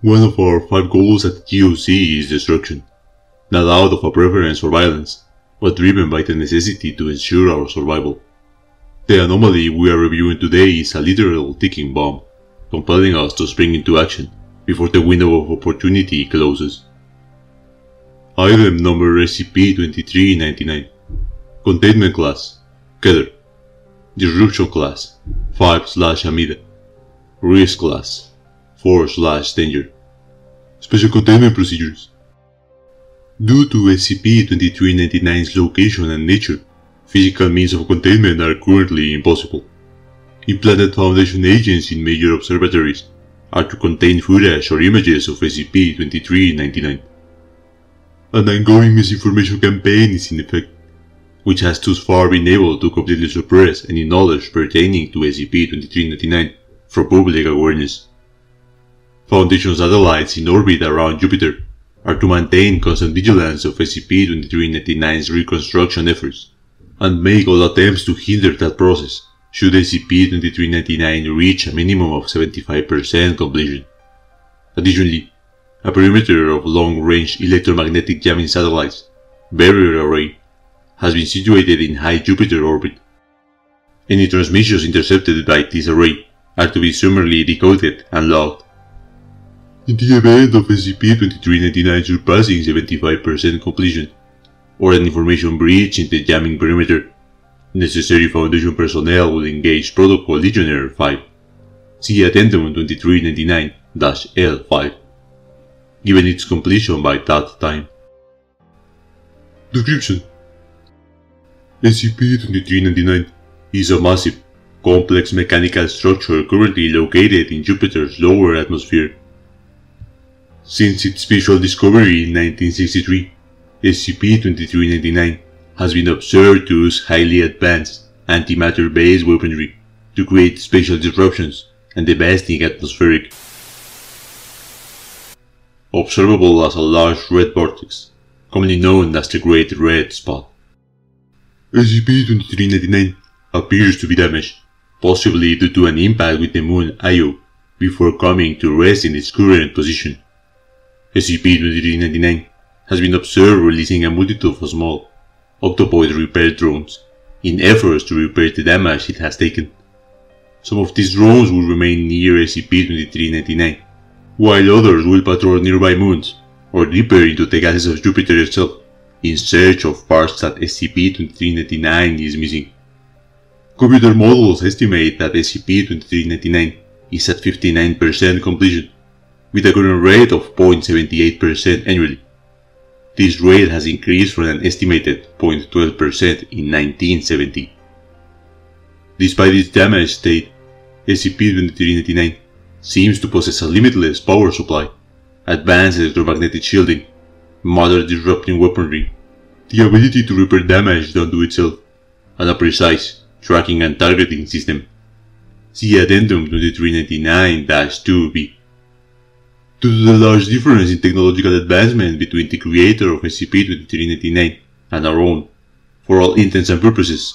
One of our 5 goals at the GOC is destruction, not out of a preference for violence, but driven by the necessity to ensure our survival. The anomaly we are reviewing today is a literal ticking bomb, compelling us to spring into action before the window of opportunity closes. Item number SCP-2399. Containment class, Keter. Disruption class, 5/Amida. Risk class, 4/Danger. Special containment procedures. Due to SCP-2399's location and nature, physical means of containment are currently impossible. Implanted Foundation agents in major observatories are to contain footage or images of SCP-2399. An ongoing misinformation campaign is in effect, which has thus far been able to completely suppress any knowledge pertaining to SCP-2399 from public awareness. Foundation satellites in orbit around Jupiter are to maintain constant vigilance of SCP-2399's reconstruction efforts, and make all attempts to hinder that process should SCP-2399 reach a minimum of 75% completion. Additionally, a perimeter of long-range electromagnetic jamming satellites, barrier array, has been situated in high Jupiter orbit. Any transmissions intercepted by this array are to be summarily decoded and logged. In the event of SCP-2399 surpassing 75% completion, or an information breach in the jamming perimeter, necessary Foundation personnel will engage Protocol Legionnaire 5. See Addendum 2399-L5, given its completion by that time. Description: SCP-2399 is a massive, complex mechanical structure currently located in Jupiter's lower atmosphere. Since its visual discovery in 1963, SCP-2399 has been observed to use highly advanced antimatter-based weaponry to create spatial disruptions and devastating atmospheric, observable as a large red vortex, commonly known as the Great Red Spot. SCP-2399 appears to be damaged, possibly due to an impact with the moon Io, before coming to rest in its current position. SCP-2399 has been observed releasing a multitude of small, octopoid repair drones in efforts to repair the damage it has taken. Some of these drones will remain near SCP-2399, while others will patrol nearby moons or deeper into the gases of Jupiter itself in search of parts that SCP-2399 is missing. Computer models estimate that SCP-2399 is at 59% completion, with a current rate of 0.78% annually. This rate has increased from an estimated 0.12% in 1970. Despite its damaged state, SCP-2399 seems to possess a limitless power supply, advanced electromagnetic shielding, matter-disrupting weaponry, the ability to repair damage done to itself, and a precise tracking and targeting system. See Addendum 2399-2B. Due to the large difference in technological advancement between the creator of SCP-2399 and our own, for all intents and purposes,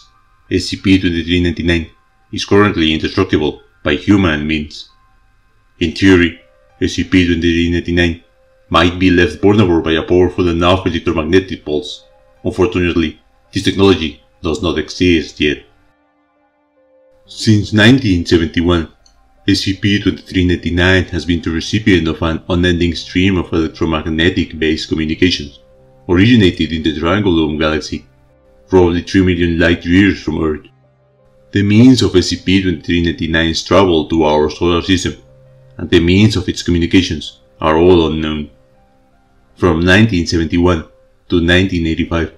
SCP-2399 is currently indestructible by human means. In theory, SCP-2399 might be left vulnerable by a powerful enough electromagnetic pulse. Unfortunately, this technology does not exist yet. Since 1971, SCP-2399 has been the recipient of an unending stream of electromagnetic-based communications, originated in the Triangulum Galaxy, roughly 3 million light-years from Earth. The means of SCP-2399's travel to our solar system, and the means of its communications, are all unknown. From 1971 to 1985,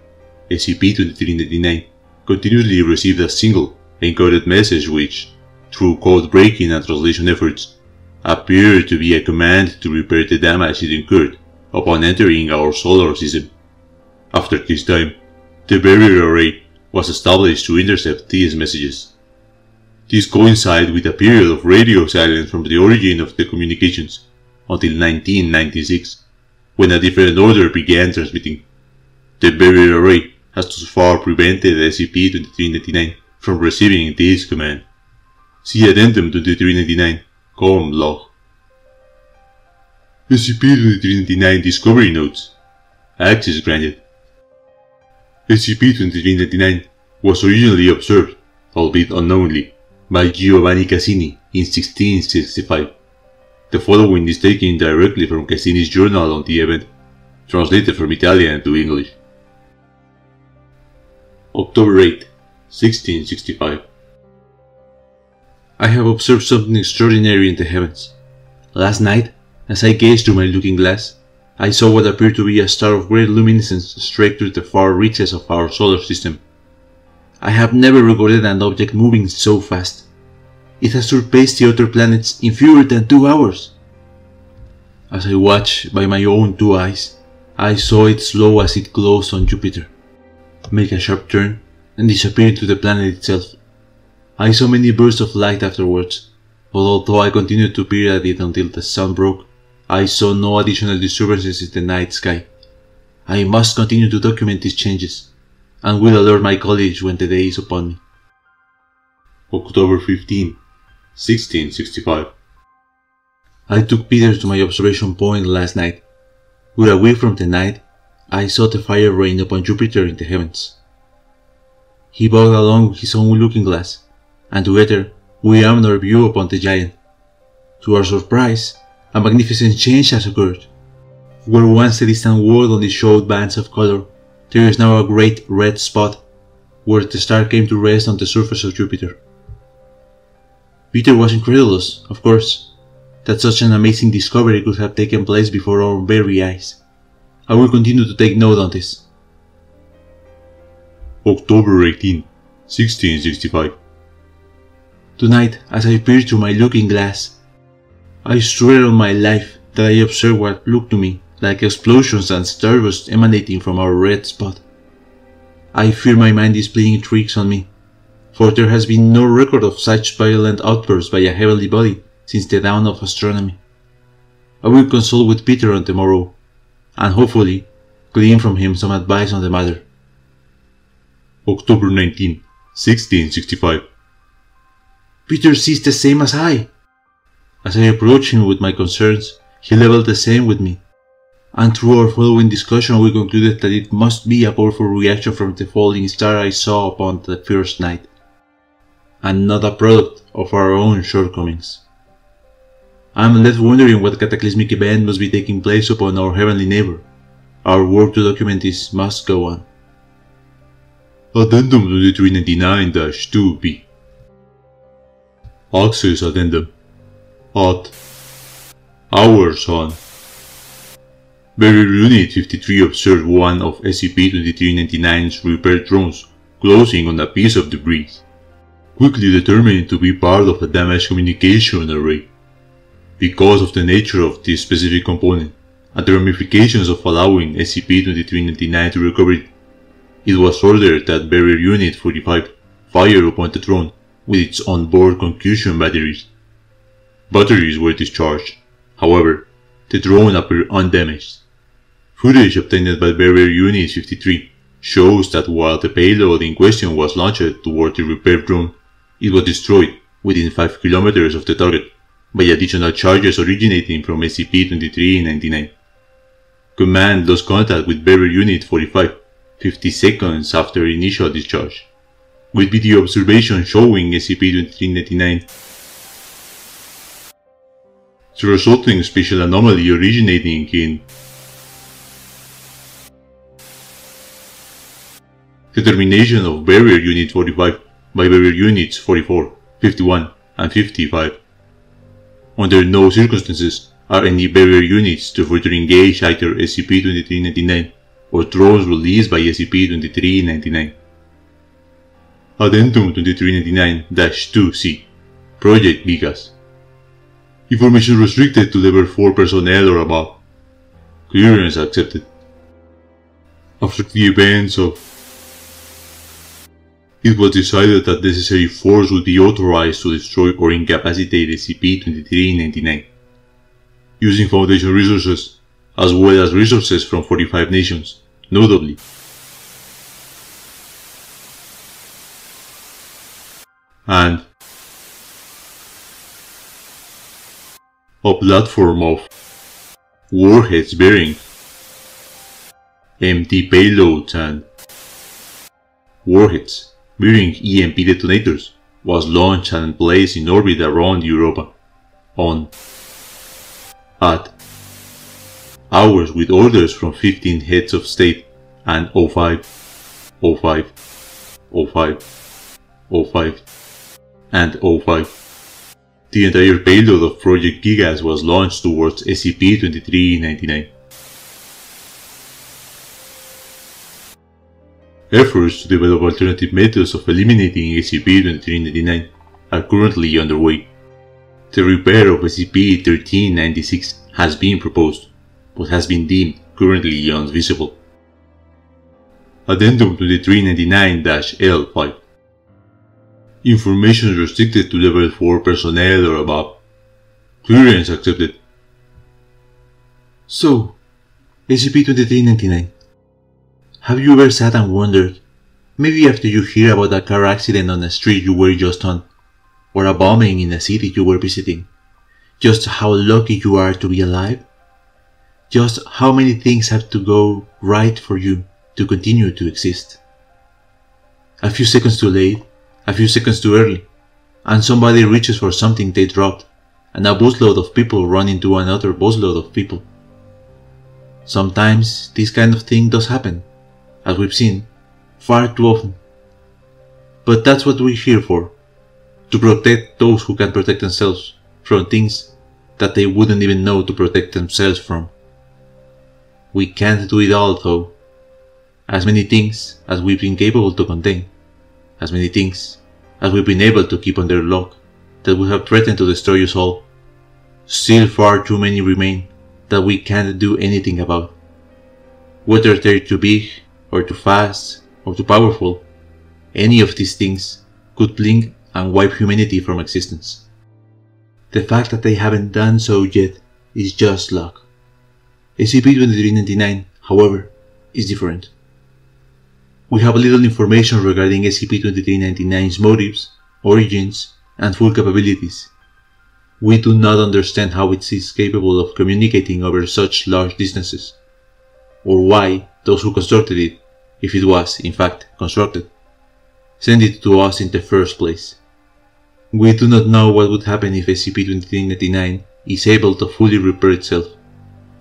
SCP-2399 continuously received a single, encoded message which, through code breaking and translation efforts, appeared to be a command to repair the damage it incurred upon entering our solar system. After this time, the barrier array was established to intercept these messages. This coincided with a period of radio silence from the origin of the communications until 1996, when a different order began transmitting. The barrier array has thus far prevented SCP-2399 from receiving this command. See Addendum 2399, Com Log. SCP-2399 Discovery Notes. Access granted. SCP-2399 was originally observed, albeit unknowingly, by Giovanni Cassini in 1665. The following is taken directly from Cassini's journal on the event, translated from Italian to English. October 8, 1665. I have observed something extraordinary in the heavens. Last night, as I gazed through my looking glass, I saw what appeared to be a star of great luminescence strike through the far reaches of our solar system. I have never recorded an object moving so fast. It has surpassed the other planets in fewer than 2 hours. As I watched by my own 2 eyes, I saw it slow as it closed on Jupiter, make a sharp turn, and disappear into the planet itself. I saw many bursts of light afterwards, but although I continued to peer at it until the sun broke, I saw no additional disturbances in the night sky. I must continue to document these changes, and will alert my colleagues when the day is upon me. October 15, 1665. I took Peter to my observation point last night. With a whiff from the night, I saw the fire rain upon Jupiter in the heavens. He bowed along with his own looking glass, and together we aimed our view upon the giant. To our surprise, a magnificent change has occurred. Where once the distant world only showed bands of color, there is now a great red spot, where the star came to rest on the surface of Jupiter. Peter was incredulous, of course, that such an amazing discovery could have taken place before our very eyes. I will continue to take note on this. October 18, 1665. Tonight, as I peered through my looking glass, I swear on my life that I observed what looked to me like explosions and starbursts emanating from our red spot. I fear my mind is playing tricks on me, for there has been no record of such violent outbursts by a heavenly body since the dawn of astronomy. I will consult with Peter on the morrow, and hopefully glean from him some advice on the matter. October 19, 1665. Peter sees the same as I. As I approached him with my concerns, he leveled the same with me, and through our following discussion we concluded that it must be a powerful reaction from the falling star I saw upon the first night, and not a product of our own shortcomings. I am left wondering what cataclysmic event must be taking place upon our heavenly neighbor. Our work to document this must go on. Addendum 2399-2b. Access Addendum. At hours on. Barrier Unit 53 observed one of SCP-2399's repair drones closing on a piece of debris, quickly determined to be part of a damaged communication array. Because of the nature of this specific component and the ramifications of allowing SCP-2399 to recover it, it was ordered that Barrier Unit 45 fire upon the drone with its onboard concussion batteries. Batteries were discharged. However, the drone appeared undamaged. Footage obtained by Barrier Unit 53 shows that while the payload in question was launched toward the repair drone, it was destroyed within 5 kilometers of the target by additional charges originating from SCP-2399. Command lost contact with Barrier Unit 45 50 seconds after initial discharge, with video observation showing SCP-2399. The resulting spatial anomaly originating in determination of Barrier Unit 45 by Barrier Units 44, 51, and 55. Under no circumstances are any Barrier Units to further engage either SCP-2399 or drones released by SCP-2399. Addendum 2399-2C. Project Vegas. Information restricted to Level 4 personnel or above. Clearance accepted. After the events of it was decided that necessary force would be authorized to destroy or incapacitate SCP-2399, using Foundation resources as well as resources from 45 nations, notably and a platform of warheads bearing empty payloads and warheads bearing EMP detonators was launched and placed in orbit around Europa at hours with orders from 15 heads of state and 05, 05, 05, 05, and 05. The entire payload of Project Gigas was launched towards SCP-2399. Efforts to develop alternative methods of eliminating SCP-2399 are currently underway. The repair of SCP-1396 has been proposed, but has been deemed currently unfeasible. Addendum 2399-L5. Information restricted to Level 4 personnel or above. Clearance accepted. So, SCP-2399. Have you ever sat and wondered, maybe after you hear about a car accident on a street you were just on, or a bombing in a city you were visiting, just how lucky you are to be alive? Just how many things have to go right for you to continue to exist? A few seconds too late, a few seconds too early, and somebody reaches for something they dropped, and a busload of people run into another busload of people. Sometimes this kind of thing does happen, as we've seen, far too often. But that's what we're here for, to protect those who can protect themselves from things that they wouldn't even know to protect themselves from. We can't do it all though. As many things as we've been capable to contain, as many things as we've been able to keep under lock that would have threatened to destroy us all, still far too many remain that we can't do anything about. Whether they're too big, or too fast, or too powerful, any of these things could blink and wipe humanity from existence. The fact that they haven't done so yet is just luck. SCP-2399, however, is different. We have little information regarding SCP-2399's motives, origins, and full capabilities. We do not understand how it is capable of communicating over such large distances, or why those who constructed it, if it was, in fact, constructed, sent it to us in the first place. We do not know what would happen if SCP-2399 is able to fully repair itself,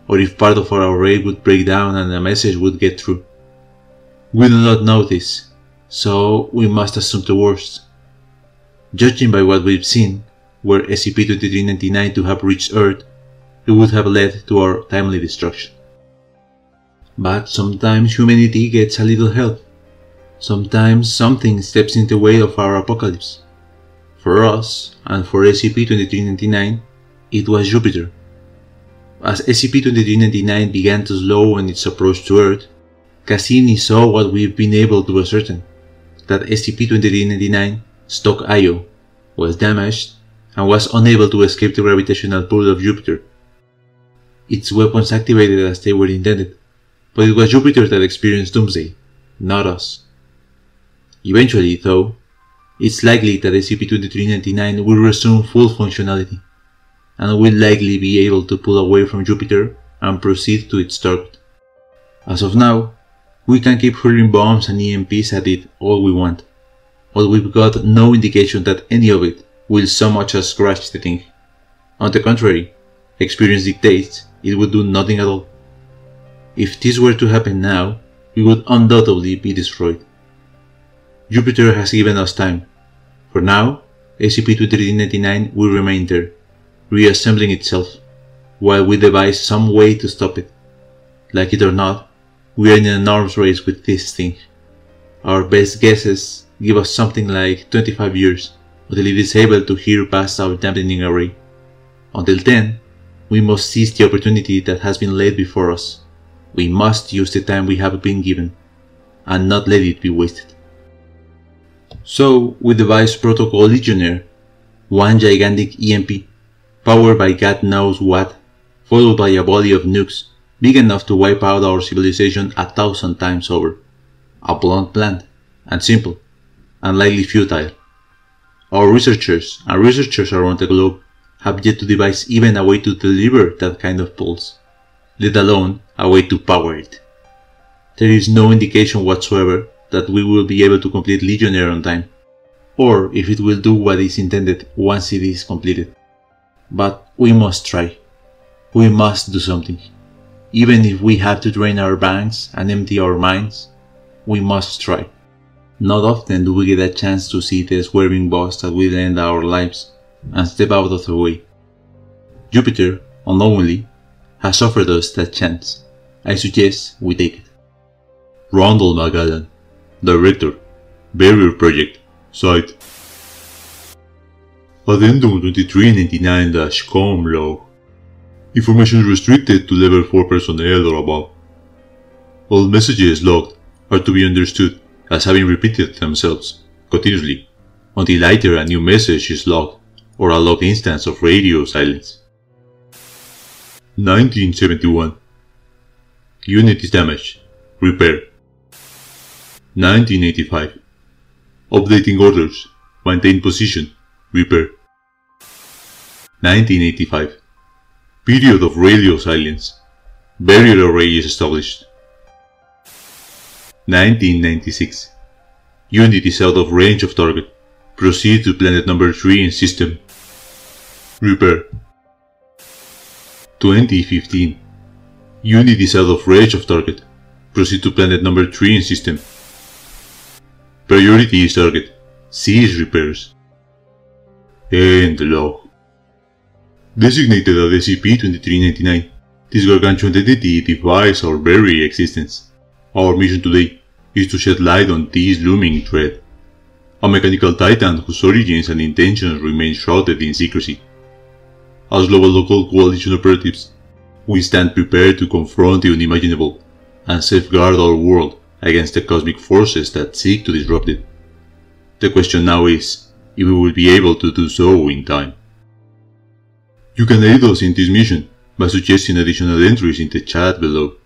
or if part of our array would break down and a message would get through. We do not know this, so we must assume the worst. Judging by what we've seen, were SCP-2399 to have reached Earth, it would have led to our timely destruction. But sometimes humanity gets a little help. Sometimes something steps in the way of our apocalypse. For us, and for SCP-2399, it was Jupiter. As SCP-2399 began to slow in its approach to Earth, Cassini saw what we've been able to ascertain, that SCP-2399 stock IO was damaged and was unable to escape the gravitational pull of Jupiter. Its weapons activated as they were intended, but it was Jupiter that experienced doomsday, not us. Eventually, though, it's likely that SCP-2399 will resume full functionality, and will likely be able to pull away from Jupiter and proceed to its target. As of now, we can keep hurling bombs and EMPs at it all we want, but we've got no indication that any of it will so much as scratch the thing. On the contrary, experience dictates it would do nothing at all. If this were to happen now, we would undoubtedly be destroyed. Jupiter has given us time. For now, SCP-2399 will remain there, reassembling itself, while we devise some way to stop it. Like it or not, we are in an arms race with this thing. Our best guesses give us something like 25 years until it is able to hear past our dampening array. Until then, we must seize the opportunity that has been laid before us. We must use the time we have been given, and not let it be wasted. So, we devised Protocol Legionnaire, one gigantic EMP, powered by God knows what, followed by a volley of nukes, big enough to wipe out our civilization 1,000 times over. A blunt plan, and simple, and likely futile. Our researchers and researchers around the globe have yet to devise even a way to deliver that kind of pulse. let alone a way to power it. There is no indication whatsoever that we will be able to complete Legionnaire on time, or if it will do what is intended once it is completed. But we must try. We must do something. Even if we have to drain our banks and empty our minds, we must try. Not often do we get a chance to see the swerving boss that will end our lives and step out of the way. Jupiter, unknowingly, has offered us that chance. I suggest we take it. Randall McAllen, Director, Barrier Project, Site. Addendum 2399-com log. Information restricted to level 4 personnel or above. All messages logged are to be understood as having repeated themselves continuously until either a new message is logged or a logged instance of radio silence. 1971. Unit is damaged. Repair. 1985. Updating orders. Maintain position. Repair. 1985. Period of radio silence. Barrier array is established. 1996. Unit is out of range of target. Proceed to planet number 3 in system. Repair. 2015. Unit is out of range of target. Proceed to planet number 3 in system. Priority is target. Cease repairs. End log. Designated as SCP-2399, this gargantuan entity defies our very existence. Our mission today is to shed light on this looming threat. A mechanical titan whose origins and intentions remain shrouded in secrecy. As global local coalition operatives, we stand prepared to confront the unimaginable and safeguard our world against the cosmic forces that seek to disrupt it. The question now is if we will be able to do so in time. You can aid us in this mission by suggesting additional entries in the chat below.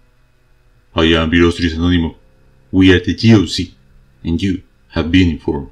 I am Virostris Anonymous. We are the GOC, and you have been informed.